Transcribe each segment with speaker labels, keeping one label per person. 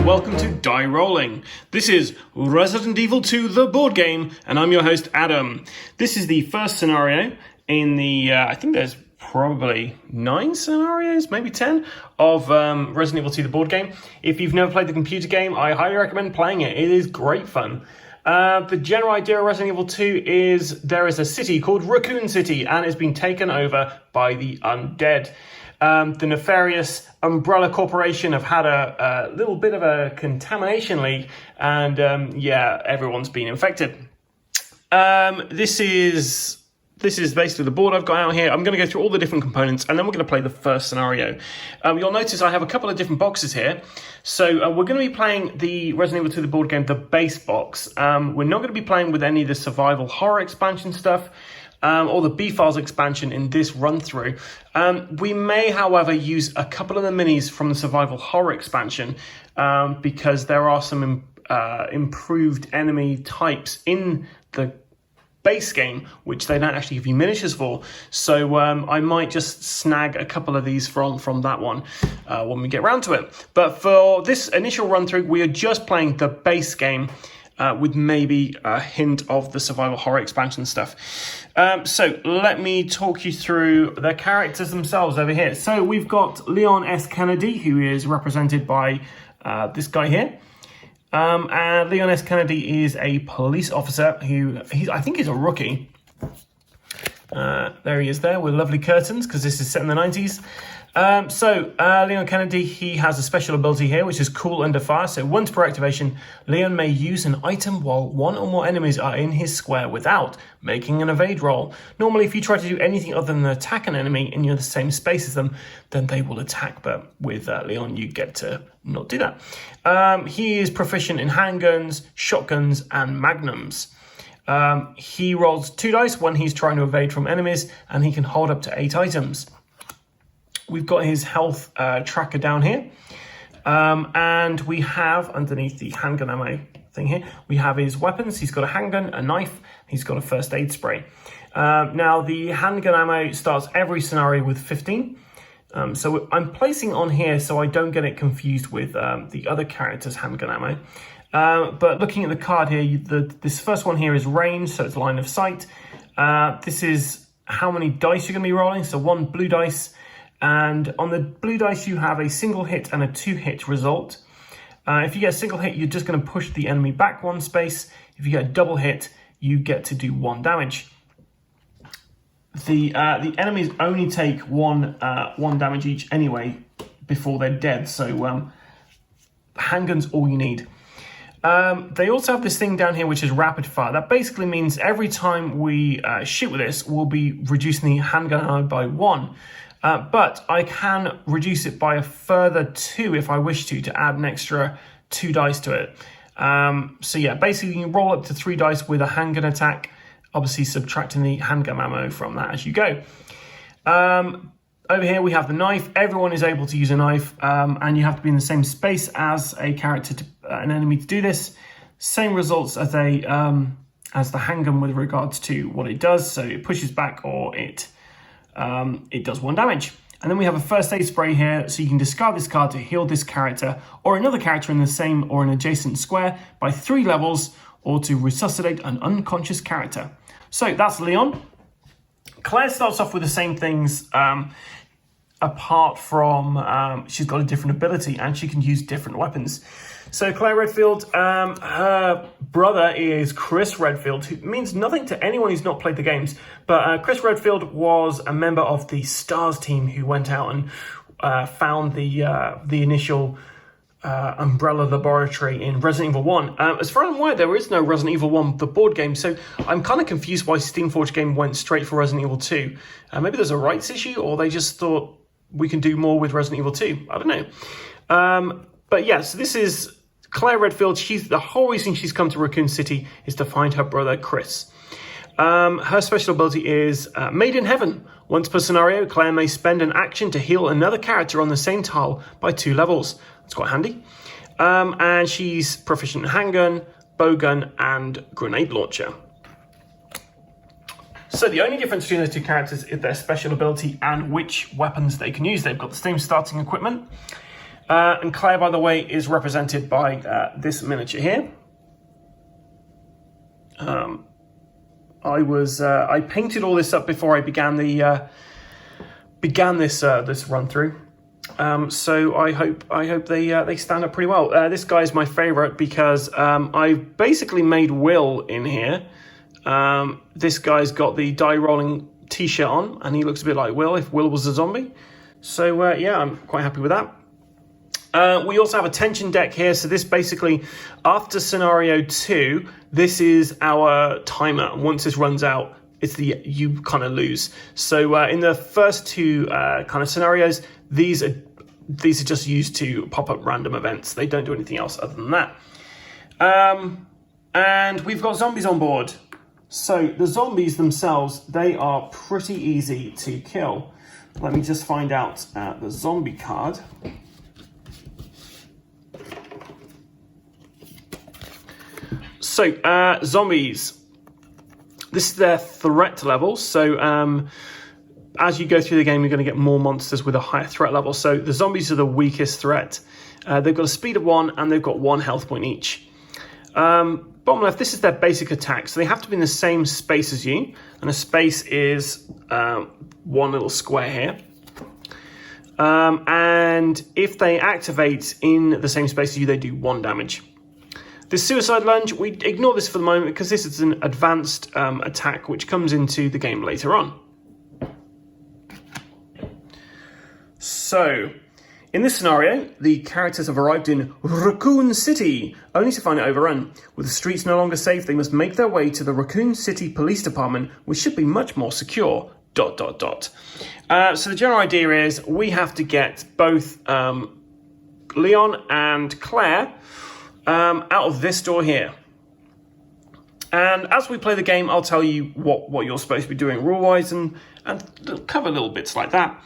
Speaker 1: Welcome to Die Rollin. This is Resident Evil 2, the board game, and I'm your host, Adam. This is the first scenario in the, I think there's probably 9 scenarios, maybe 10, of Resident Evil 2, the board game. If you've never played the computer game, I highly recommend playing it. It is great fun. The general idea of Resident Evil 2 is there is a city called Racoon City, and it's been taken over by the undead. The nefarious Umbrella Corporation have had a little bit of a contamination leak, and everyone's been infected. This is basically the board I've got out here. I'm going to go through all the different components, and then we're going to play the first scenario. You'll notice I have a couple of different boxes here. So we're going to be playing the Resident Evil 2 the board game, the base box. We're not going to be playing with any of the survival horror expansion stuff. Or the B-Files expansion in this run-through. We may, however, use a couple of the minis from the survival horror expansion because there are some improved enemy types in the base game, which they don't actually give you miniatures for. So I might just snag a couple of these from that one when we get around to it. But for this initial run-through, we are just playing the base game with maybe a hint of the survival horror expansion stuff. So let me talk you through the characters themselves over here. So we've got Leon S. Kennedy, who is represented by this guy here. And Leon S. Kennedy is a police officer who, I think he's a rookie. There he is there with lovely curtains, because this is set in the 90s. Leon Kennedy, he has a special ability here, which is Cool Under Fire. So once per activation, Leon may use an item while one or more enemies are in his square without making an evade roll. Normally, if you try to do anything other than attack an enemy and you're in the same space as them, then they will attack. But with Leon, you get to not do that. He is proficient in handguns, shotguns, and magnums. He rolls 2 dice when he's trying to evade from enemies, and he can hold up to 8 items. We've got his health tracker down here. And we have, underneath the handgun ammo thing here, we have his weapons. He's got a handgun, a knife, he's got a first aid spray. Now, the handgun ammo starts every scenario with 15. So I'm placing on here so I don't get it confused with the other character's handgun ammo. But looking at the card here, this first one here is range, so it's line of sight. This is how many dice you're going to be rolling, so 1 blue dice. And on the blue dice, you have a single hit and a 2-hit result. If you get a single hit, you're just going to push the enemy back 1 space. If you get a double hit, you get to do 1 damage. The enemies only take 1 damage each anyway before they're dead. So handgun's all you need. They also have this thing down here, which is rapid fire. That basically means every time we shoot with this, we'll be reducing the handgun ammo by 1. But I can reduce it by a further 2 if I wish to add an extra 2 dice to it. Basically you can roll up to 3 dice with a handgun attack, obviously subtracting the handgun ammo from that as you go. Over here we have the knife. Everyone is able to use a knife, and you have to be in the same space as a character, an enemy to do this. Same results as the handgun with regards to what it does. So it pushes back or it does 1 damage. And then we have a first aid spray here, so you can discard this card to heal this character or another character in the same or an adjacent square by 3 levels, or to resuscitate an unconscious character. So that's Leon. Claire starts off with the same things, apart from she's got a different ability and she can use different weapons. So Claire Redfield, her brother is Chris Redfield, who means nothing to anyone who's not played the games. But Chris Redfield was a member of the STARS team who went out and found the initial Umbrella Laboratory in Resident Evil 1. As far as I'm aware, there is no Resident Evil 1, the board game, so I'm kind of confused why Steamforged Game went straight for Resident Evil 2. Maybe there's a rights issue, or they just thought we can do more with Resident Evil 2. I don't know. But yeah, so this is Claire Redfield. The whole reason she's come to Racoon City is to find her brother, Chris. Her special ability is Made in Heaven. Once per scenario, Claire may spend an action to heal another character on the same tile by 2 levels. It's quite handy. And she's proficient in handgun, bowgun, and grenade launcher. So the only difference between those two characters is their special ability and which weapons they can use. They've got the same starting equipment. And Claire, by the way, is represented by this miniature here. I painted all this up before I began this run through. So I hope they stand up pretty well. This guy's my favorite because I've basically made Will in here. This guy's got the Die Rollin t-shirt on, and he looks a bit like Will if Will was a zombie. So yeah, I'm quite happy with that. We also have a tension deck here. So this basically, after scenario 2, this is our timer. And once this runs out, you kind of lose. So in the first two kind of scenarios, these are just used to pop up random events. They don't do anything else other than that. And we've got zombies on board. So the zombies themselves, they are pretty easy to kill. Let me just find out the zombie card. So zombies, this is their threat level. So as you go through the game, you're going to get more monsters with a higher threat level. So the zombies are the weakest threat. They've got a speed of 1 and they've got 1 health point each. Bottom left, this is their basic attack. So they have to be in the same space as you. And a space is one little square here. And if they activate in the same space as you, they do 1 damage. The suicide lunge, we ignore this for the moment because this is an advanced attack which comes into the game later on. So, in this scenario, the characters have arrived in Racoon City, only to find it overrun. With the streets no longer safe, they must make their way to the Racoon City Police Department, which should be much more secure. ... So the general idea is we have to get both Leon and Claire out of this door here. And as we play the game, I'll tell you what you're supposed to be doing rule-wise and cover little bits like that.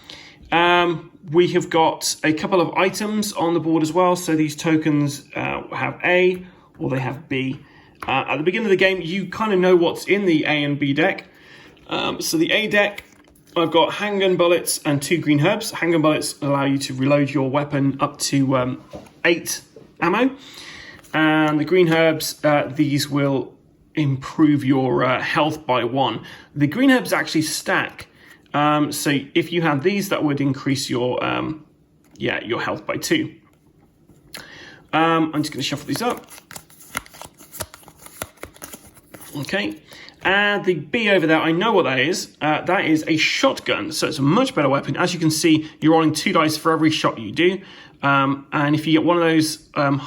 Speaker 1: We have got a couple of items on the board as well. So these tokens have A or they have B. At the beginning of the game, you kind of know what's in the A and B deck. So the A deck, I've got handgun bullets and 2 green herbs. Handgun bullets allow you to reload your weapon up to 8 ammo. And the green herbs, these will improve your health by 1. The green herbs actually stack. So if you had these, that would increase your health by 2. I'm just going to shuffle these up. Okay. And the B over there, I know what that is. That is a shotgun, so it's a much better weapon. As you can see, you're rolling 2 dice for every shot you do. And if you get one of those one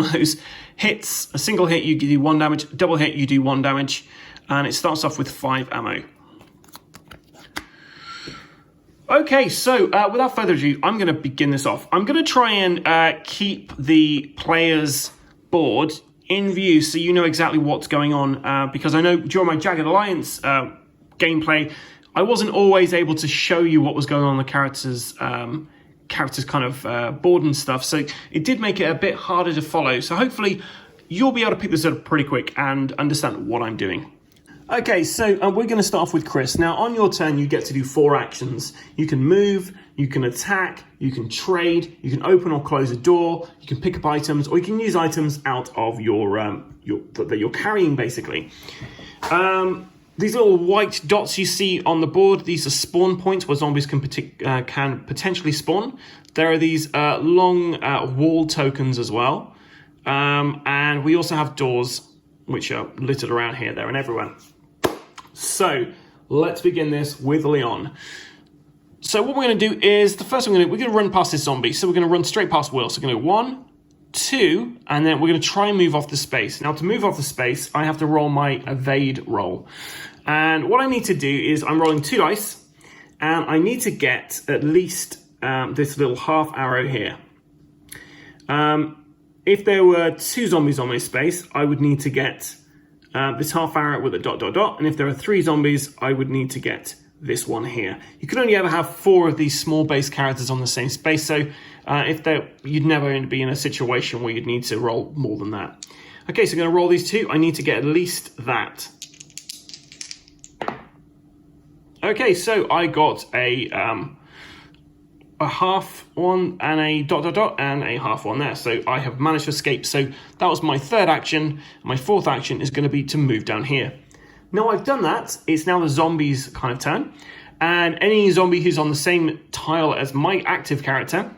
Speaker 1: of those hits, a single hit, you do 1 damage. Double hit, you do 1 damage. And it starts off with 5 ammo. Okay, so without further ado, I'm going to begin this off. I'm going to try and keep the player's board in view so you know exactly what's going on, because I know during my Jagged Alliance gameplay, I wasn't always able to show you what was going on in the characters' kind of board and stuff, so it did make it a bit harder to follow. So hopefully you'll be able to pick this up pretty quick and understand what I'm doing. Okay, so we're going to start off with Chris. Now, on your turn, you get to do 4 actions. You can move, you can attack, you can trade, you can open or close a door, you can pick up items, or you can use items out of that you're carrying, basically. These little white dots you see on the board, these are spawn points where zombies can potentially spawn. There are these long wall tokens as well. And we also have doors, which are littered around here, there, and everywhere. So let's begin this with Leon. So what we're going to do is, the first thing we're going to run past this zombie. So we're going to run straight past Will. So we're going to go 1, 2, and then we're going to try and move off the space. Now to move off the space, I have to roll my evade roll. And what I need to do is I'm rolling 2 dice, and I need to get at least this little half arrow here. If there were 2 zombies on my space, I would need to get this half arrow with a ... And if there are 3 zombies, I would need to get this one here. You can only ever have 4 of these small base characters on the same space, so you'd never be in a situation where you'd need to roll more than that. Okay, so I'm going to roll these two. I need to get at least that. Okay, so I got a half one and a ... and a half one there. So I have managed to escape. So that was my third action. My fourth action is going to be to move down here. Now I've done that. It's now the zombie's kind of turn. And any zombie who's on the same tile as my active character,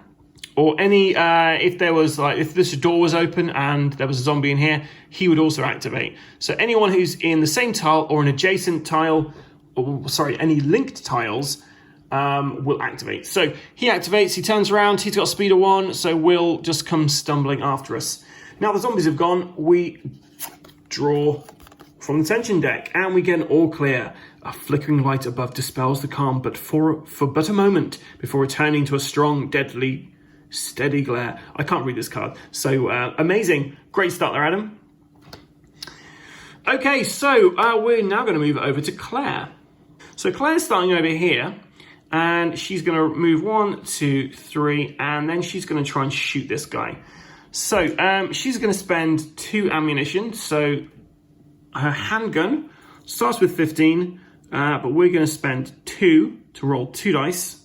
Speaker 1: or any, if there was like, if this door was open and there was a zombie in here, he would also activate. So anyone who's in the same tile or an adjacent tile, or sorry, any linked tiles, will activate. So he activates, he turns around, he's got a speed of 1, so Will just come stumbling after us. Now the zombies have gone, we draw from the tension deck, and we get an all clear. A flickering light above dispels the calm, but for but a moment before returning to a strong, deadly, steady glare. I can't read this card. So amazing. Great start there, Adam. Okay, so we're now going to move over to Claire. So Claire's starting over here, and she's going to move 1, 2, 3, and then she's going to try and shoot this guy. So she's going to spend 2 ammunition. So her handgun starts with 15, but we're going to spend 2 to roll 2 dice.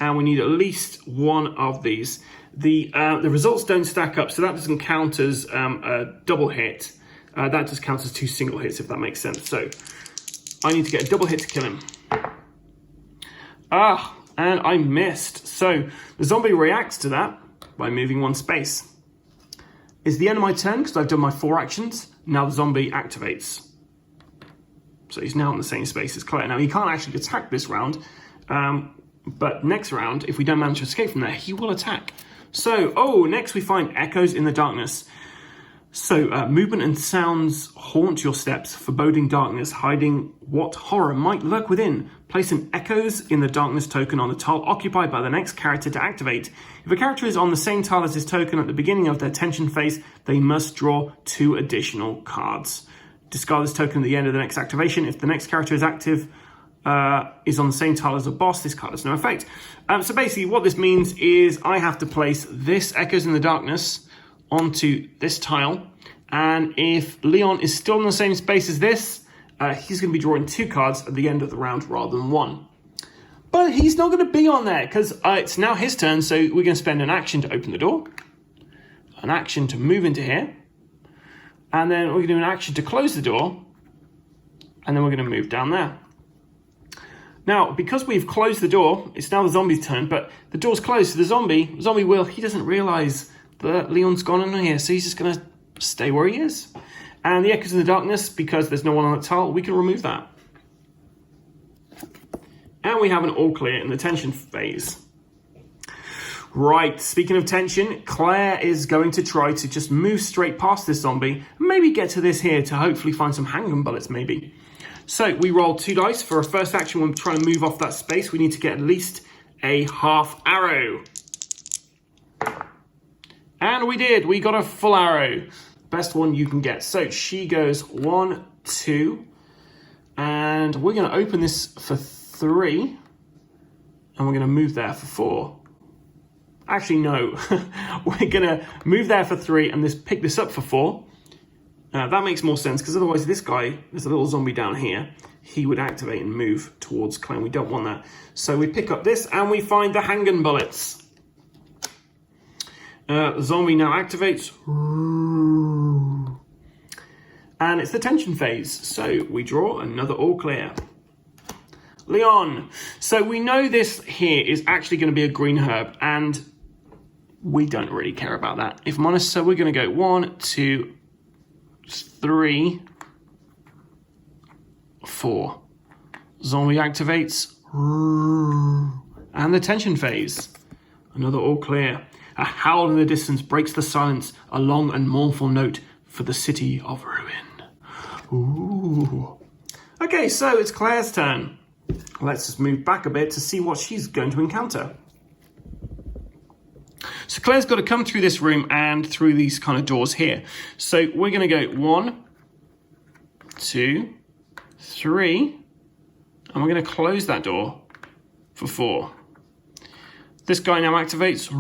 Speaker 1: And we need at least 1 of these. The results don't stack up, so that doesn't count as a double hit. That just counts as 2 single hits, if that makes sense. So I need to get a double hit to kill him. And I missed. So the zombie reacts to that by moving 1 space. It's the end of my turn because I've done my 4 actions. Now the zombie activates. So he's now in the same space as Claire. Now he can't actually attack this round, but next round, if we don't manage to escape from there, he will attack. So, next we find echoes in the darkness. So, movement and sounds haunt your steps, foreboding darkness, hiding what horror might lurk within. Place an echoes in the darkness token on the tile occupied by the next character to activate. If a character is on the same tile as this token at the beginning of their tension phase, they must draw 2 additional cards. Discard this token at the end of the next activation. If the next character is active, is on the same tile as a boss, this card has no effect. So basically what this means is I have to place this Echoes in the Darkness onto this tile, and if Leon is still in the same space as this, he's going to be drawing 2 cards at the end of the round rather than 1. But he's not going to be on there because it's now his turn, so we're going to spend an action to open the door, an action to move into here, and then we're going to do an action to close the door, and then we're going to move down there. Now, because we've closed the door, it's now the zombie's turn, but the door's closed, so the zombie Will, he doesn't realise that Leon's gone in here, so he's just going to stay where he is. And the Echoes in the Darkness, because there's no one on that tile, we can remove that. And we have an all clear in the tension phase. Right, speaking of tension, Claire is going to try to just move straight past this zombie, and maybe get to this here to hopefully find some handgun bullets, maybe. So we roll 2 dice. For our first action, when we're trying to move off that space, we need to get at least a half arrow. And we did. We got a full arrow. Best one you can get. So she goes 1, 2, and we're going to open this for 3, and we're going to move there for 4. Actually, no. We're going to move there for 3 and pick this up for 4. That makes more sense, because otherwise this guy, there's a little zombie down here, he would activate and move towards Claire. We don't want that. So we pick up this and we find the handgun bullets. The zombie now activates. And it's the tension phase. So we draw another all clear. Leon. So we know this here is actually going to be a green herb, and we don't really care about that, if I'm honest. So we're going to go 1, 2, 3, 4. Zombie activates. And the tension phase. Another all clear. A howl in the distance breaks the silence. A long and mournful note for the city of ruin. Ooh. Okay, so it's Claire's turn. Let's just move back a bit to see what she's going to encounter. So Claire's got to come through this room and through these kind of doors here. So we're going to go 1, 2, 3, and we're going to close that door for 4. This guy now activates,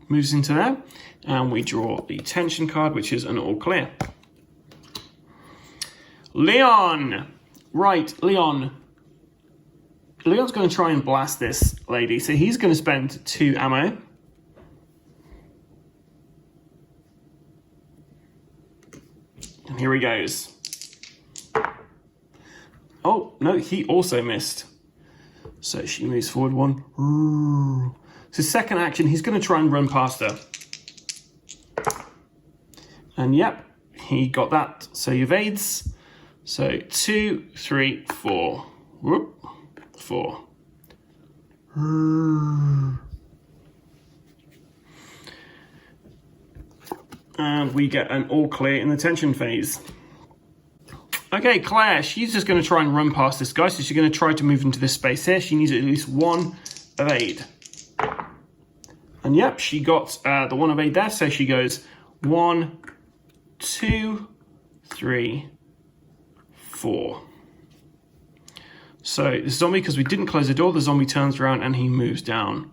Speaker 1: moves into there, and we draw the tension card, which is an all clear. Leon! Right, Leon. Leon's going to try and blast this lady, so he's going to spend 2 ammo. And here he goes. Oh, no, he also missed. So she moves forward 1. So second action, he's going to try and run past her. And yep, he got that. So he evades. So 2, 3, 4. Whoop, 4. And we get an all clear in the tension phase. Okay, Claire, she's just going to try and run past this guy. So she's going to try to move into this space here. She needs at least 1 evade. And yep, she got the 1 evade there. So she goes 1, 2, 3, 4. So the zombie, because we didn't close the door, the zombie turns around and he moves down.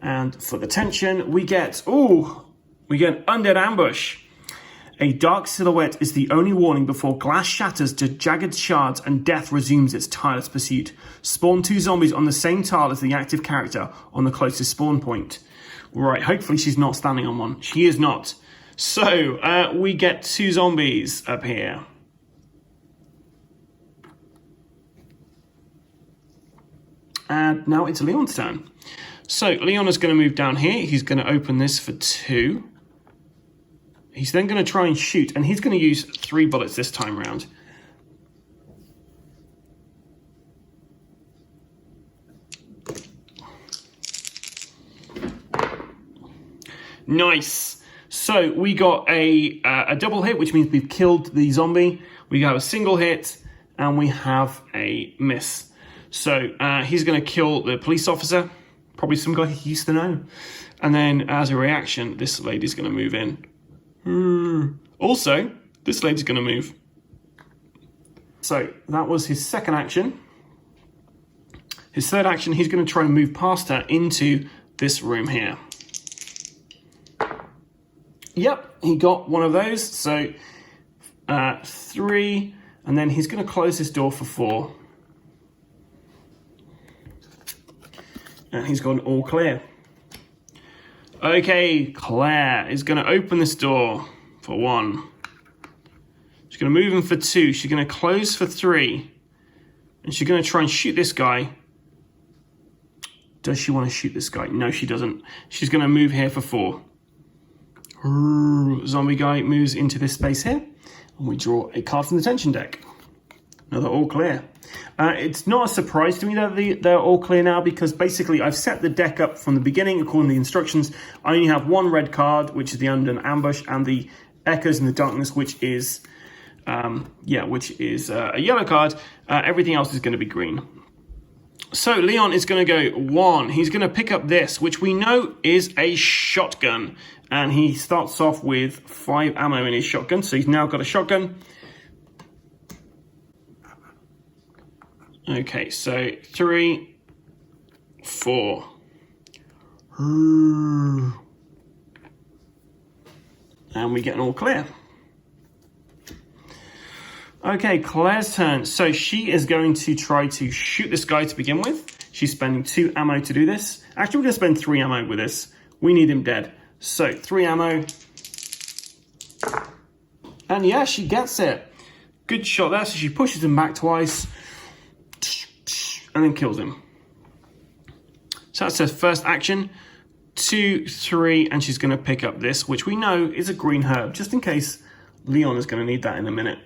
Speaker 1: And for the tension, we get an undead ambush. A dark silhouette is the only warning before glass shatters to jagged shards and death resumes its tireless pursuit. Spawn 2 zombies on the same tile as the active character on the closest spawn point. Right, hopefully she's not standing on one. She is not. So, we get 2 zombies up here. And now it's Leon's turn. So, Leon is going to move down here. He's going to open this for 2. He's then going to try and shoot, and he's going to use 3 bullets this time round. Nice. So we got a double hit, which means we've killed the zombie. We have a single hit, and we have a miss. So he's going to kill the police officer, probably some guy he used to know. And then as a reaction, this lady's going to move in. Also, this lady's going to move. So that was his second action. His third action, he's going to try and move past her into this room here. Yep, he got one of those. So 3, and then he's going to close this door for 4. And he's got an all clear. Okay, Claire is going to open this door for 1. She's going to move in for 2. She's going to close for 3. And she's going to try and shoot this guy. Does she want to shoot this guy? No, she doesn't. She's going to move here for 4. Zombie guy moves into this space here. And we draw a card from the tension deck. Another all clear. It's not a surprise to me that they're all clear now, because basically I've set the deck up from the beginning according to the instructions. I only have 1 red card, which is the undead ambush, and the echoes in the darkness, which is a yellow card. Everything else is going to be green. So Leon is going to go 1. He's going to pick up this, which we know is a shotgun, and he starts off with 5 ammo in his shotgun. So he's now got a shotgun. Okay, so 3, 4. And we get an all clear. Okay, Claire's turn. So she is going to try to shoot this guy to begin with. She's spending 2 ammo to do this. Actually, we're going to spend 3 ammo with this. We need him dead. So 3 ammo. And yeah, she gets it. Good shot there. So she pushes him back twice. And then kills him. So that's her first action. 2, 3, and she's going to pick up this, which we know is a green herb, just in case Leon is going to need that in a minute.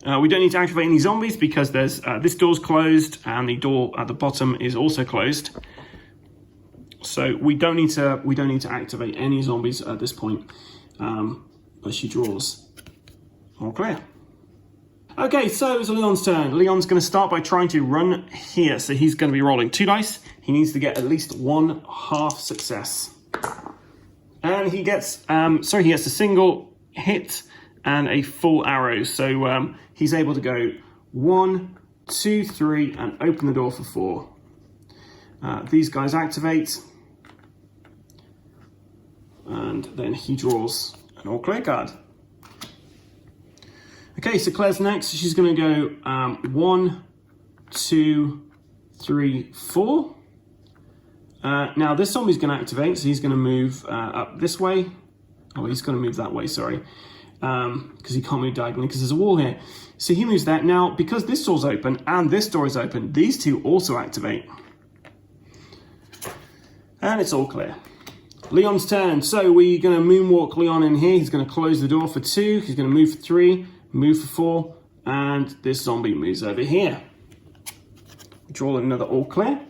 Speaker 1: We don't need to activate any zombies because there's this door's closed and the door at the bottom is also closed. So we don't need to activate any zombies at this point. But she draws. All clear. Okay, so it's Leon's turn. Leon's going to start by trying to run here. So he's going to be rolling 2 dice. He needs to get at least 1 half success. And he gets, he gets a single hit and a full arrow. So he's able to go 1, 2, 3, and open the door for 4. These guys activate. And then he draws an all clear card. Okay, so Claire's next. She's going to go 1, 2, 3, 4. Now this zombie's going to activate, so he's going to move up this way. Oh, he's going to move that way, sorry. Because he can't move diagonally because there's a wall here. So he moves that. Now, because this door's open and this door is open, these two also activate. And it's all clear. Leon's turn. So we're going to moonwalk Leon in here. He's going to close the door for 2. He's going to move for 3, move for 4, and this zombie moves over here. Draw another all clear.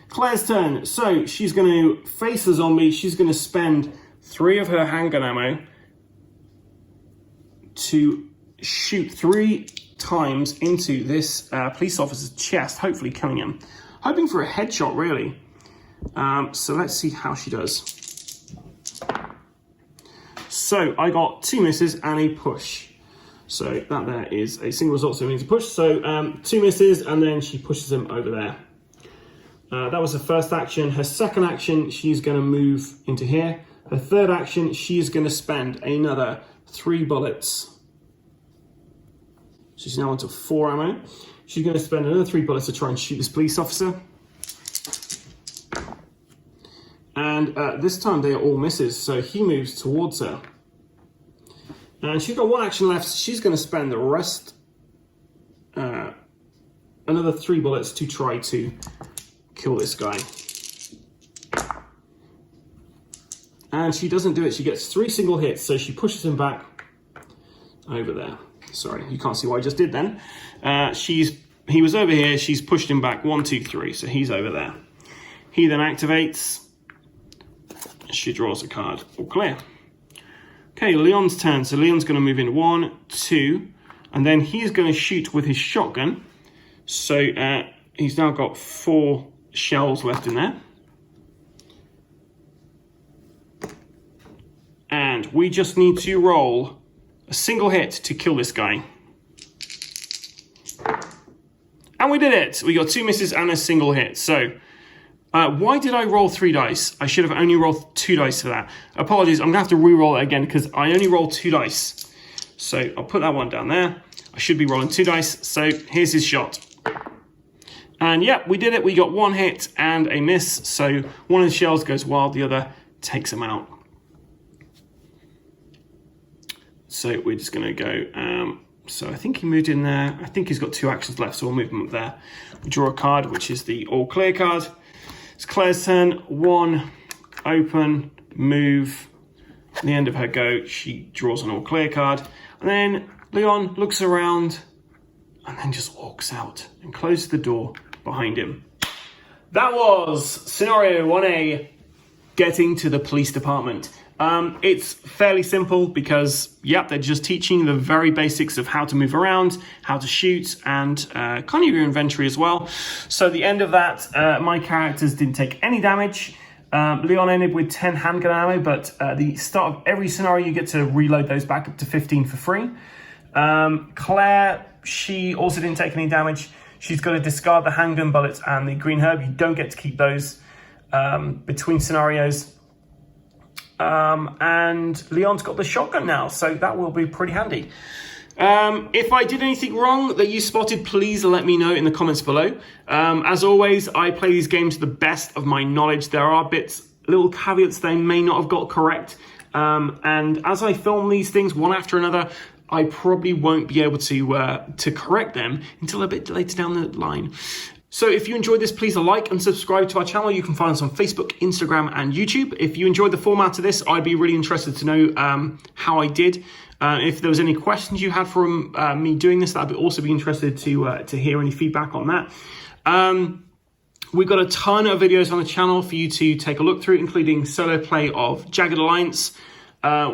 Speaker 1: Claire's turn. So she's going to face the zombie. She's going to spend 3 of her handgun ammo to shoot 3 times into this police officer's chest, hopefully killing him. Hoping for a headshot, really. So let's see how she does. So I got 2 misses and a push. So that there is a single result, so it means a push. So 2 misses, and then she pushes him over there. That was her first action. Her second action, she's going to move into here. Her third action, she's going to spend another 3 bullets. She's now onto 4 ammo. She's going to spend another 3 bullets to try and shoot this police officer. And this time they are all misses, so he moves towards her. And she's got 1 action left. She's going to spend the rest, another 3 bullets to try to kill this guy. And she doesn't do it. She gets 3 single hits, so she pushes him back over there. Sorry, you can't see what I just did then. He was over here. She's pushed him back 1, 2, 3, so he's over there. He then activates. She draws a card. All clear. Okay, Leon's turn. So Leon's going to move in 1, 2, and then he's going to shoot with his shotgun. So he's now got 4 shells left in there. And we just need to roll a single hit to kill this guy. And we did it. We got 2 misses and a single hit. So why did I roll 3 dice? I should have only rolled 2 dice for that. Apologies, I'm going to have to re-roll it again because I only rolled 2 dice. So I'll put that one down there. I should be rolling 2 dice. So here's his shot. And yeah, we did it. We got 1 hit and a miss. So one of the shells goes wild, the other takes him out. So we're just going to go... so I think he moved in there. I think he's got 2 actions left, so we'll move him up there. We draw a card, which is the all clear card. It's Claire's turn. 1, open, move. At the end of her go, she draws an all clear card. And then Leon looks around and then just walks out and closes the door behind him. That was scenario 1A, getting to the police department. It's fairly simple because, yep, they're just teaching the very basics of how to move around, how to shoot, and kind of your inventory as well. So at the end of that, my characters didn't take any damage. Leon ended with 10 handgun ammo, but at the start of every scenario, you get to reload those back up to 15 for free. Claire, she also didn't take any damage. She's got to discard the handgun bullets and the green herb. You don't get to keep those between scenarios. And Leon's got the shotgun now, so that will be pretty handy. If I did anything wrong that you spotted, please let me know in the comments below. As always, I play these games to the best of my knowledge. There are bits, little caveats they may not have got correct. And as I film these things one after another, I probably won't be able to correct them until a bit later down the line. So if you enjoyed this, please like and subscribe to our channel. You can find us on Facebook, Instagram, and YouTube. If you enjoyed the format of this, I'd be really interested to know how I did. If there was any questions you had from me doing this, I'd also be interested to hear any feedback on that. We've got a ton of videos on the channel for you to take a look through, including solo play of Jagged Alliance,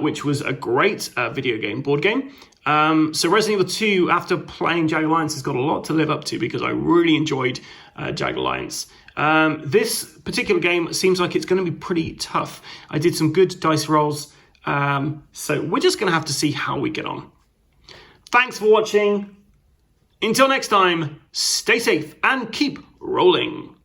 Speaker 1: which was a great video game, board game. So Resident Evil 2, after playing Jagged Alliance, has got a lot to live up to because I really enjoyed Jagged Alliance. This particular game seems like it's going to be pretty tough. I did some good dice rolls, so we're just going to have to see how we get on. Thanks for watching. Until next time, stay safe and keep rolling.